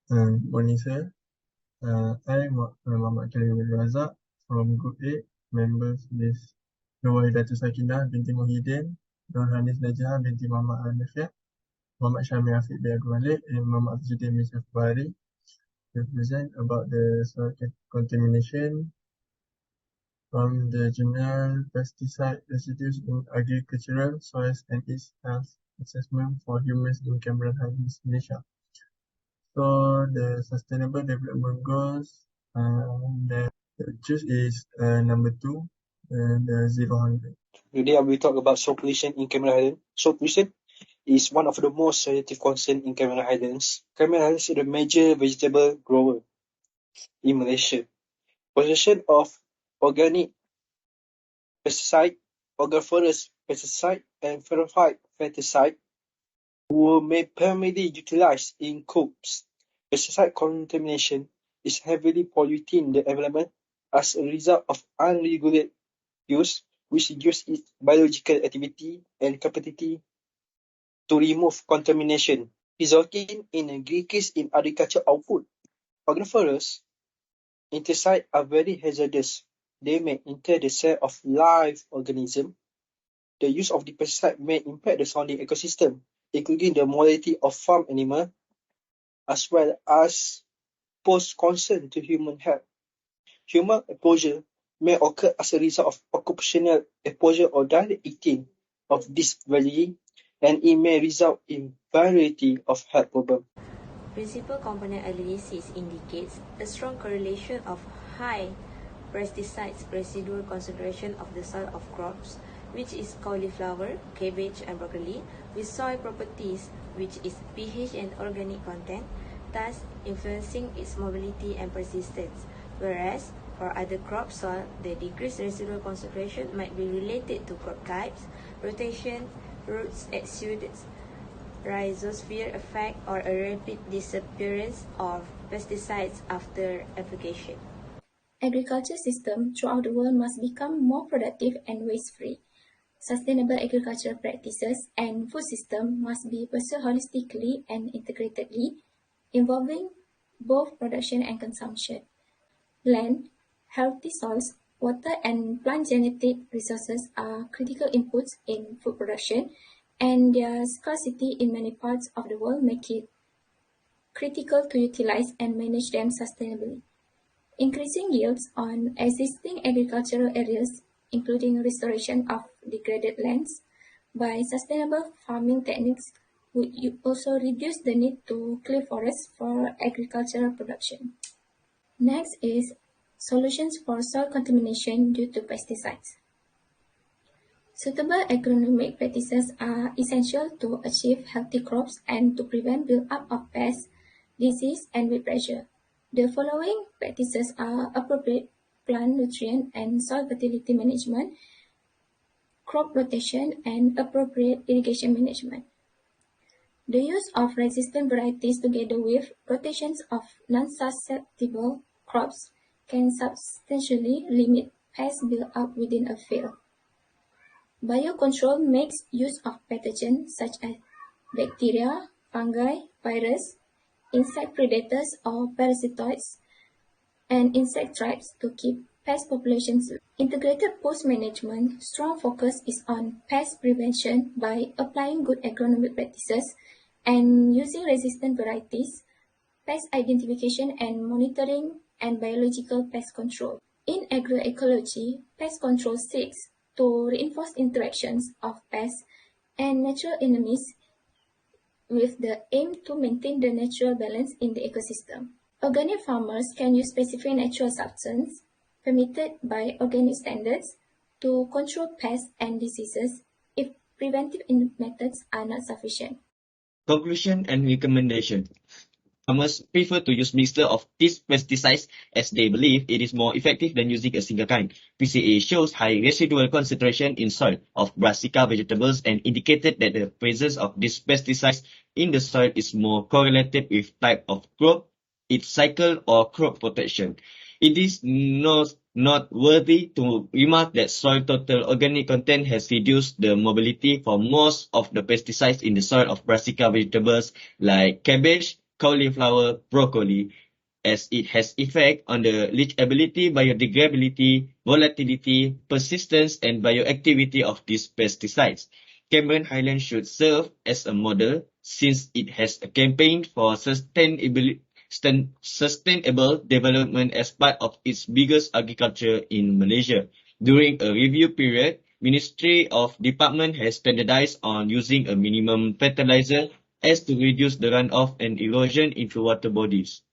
Morning, sir. I, Muhammad Karim Razak from Group A. Members list Nur Wahidatul Sakinah binti Muhyiddin, Nur Hanis Najah binti Muhammad Al-Nafiah, Muhammad Syami Afiq bin Abdul Malik, and Muhammad Azuddin bin Syafbari to present about the soil contamination from the general pesticide residues in agricultural soils and its health assessment for humans in Cameron Highlands, Malaysia. So the Sustainable Development Goals, the choose is number 2, the 0-100. Today we talk about soil pollution in Cameron Highlands. Soil pollution is one of the most sensitive concerns in Cameron Highlands. Cameron Highlands is a major vegetable grower in Malaysia. Possession of organic pesticide, organophorous pesticide, and phenolphthalein pesticide were primarily utilized in crops. Pesticide contamination is heavily polluting the environment as a result of unregulated use, which reduces its biological activity and capacity to remove contamination, resulting in a decrease in agricultural output. Organophorous insecticides are very hazardous. They may enter the cell of live organisms. The use of the pesticide may impact the surrounding ecosystem, including the mortality of farm animals, as well as pose concern to human health. Human exposure may occur as a result of occupational exposure or direct eating of this veggie, and it may result in variety of health problems. Principal component analysis indicates a strong correlation of high pesticides residual concentration of the soil of crops, which is cauliflower, cabbage, and broccoli, with soil properties, which is pH and organic content, thus influencing its mobility and persistence, whereas for other crop soil, the decreased residual concentration might be related to crop types, rotation, roots exudates, rhizosphere effect, or a rapid disappearance of pesticides after application. Agriculture systems throughout the world must become more productive and waste-free. Sustainable agricultural practices and food systems must be pursued holistically and integratedly, involving both production and consumption. Land, healthy soils, water, and plant genetic resources are critical inputs in food production, and their scarcity in many parts of the world make it critical to utilize and manage them sustainably. Increasing yields on existing agricultural areas, including restoration of degraded lands by sustainable farming techniques, would also reduce the need to clear forests for agricultural production. Next is solutions for soil contamination due to pesticides. Suitable agronomic practices are essential to achieve healthy crops and to prevent build-up of pests, disease, and weed pressure. The following practices are appropriate plant nutrient and soil fertility management, crop rotation, and appropriate irrigation management. The use of resistant varieties together with rotations of non-susceptible crops can substantially limit pest build-up within a field. Biocontrol makes use of pathogens such as bacteria, fungi, virus, insect predators or parasitoids, and insect traps to keep pest populations low. Integrated pest management strong focus is on pest prevention by applying good agronomic practices and using resistant varieties, pest identification and monitoring, and biological pest control. In agroecology, pest control seeks to reinforce interactions of pests and natural enemies with the aim to maintain the natural balance in the ecosystem. Organic farmers can use specific natural substances permitted by organic standards to control pests and diseases if preventive methods are not sufficient. Conclusion and recommendation. Farmers prefer to use mixture of these pesticides as they believe it is more effective than using a single kind. PCA shows high residual concentration in soil of brassica vegetables and indicated that the presence of these pesticides in the soil is more correlated with type of crop, its cycle, or crop protection. It is noteworthy to remark that soil total organic content has reduced the mobility for most of the pesticides in the soil of brassica vegetables like cabbage, cauliflower, broccoli, as it has effect on the leachability, biodegradability, volatility, persistence, and bioactivity of these pesticides. Cameron Highlands should serve as a model since it has a campaign for sustainable development as part of its biggest agriculture in Malaysia. During a review period, Ministry of Department has standardized on using a minimum fertilizer as to reduce the runoff and erosion into water bodies.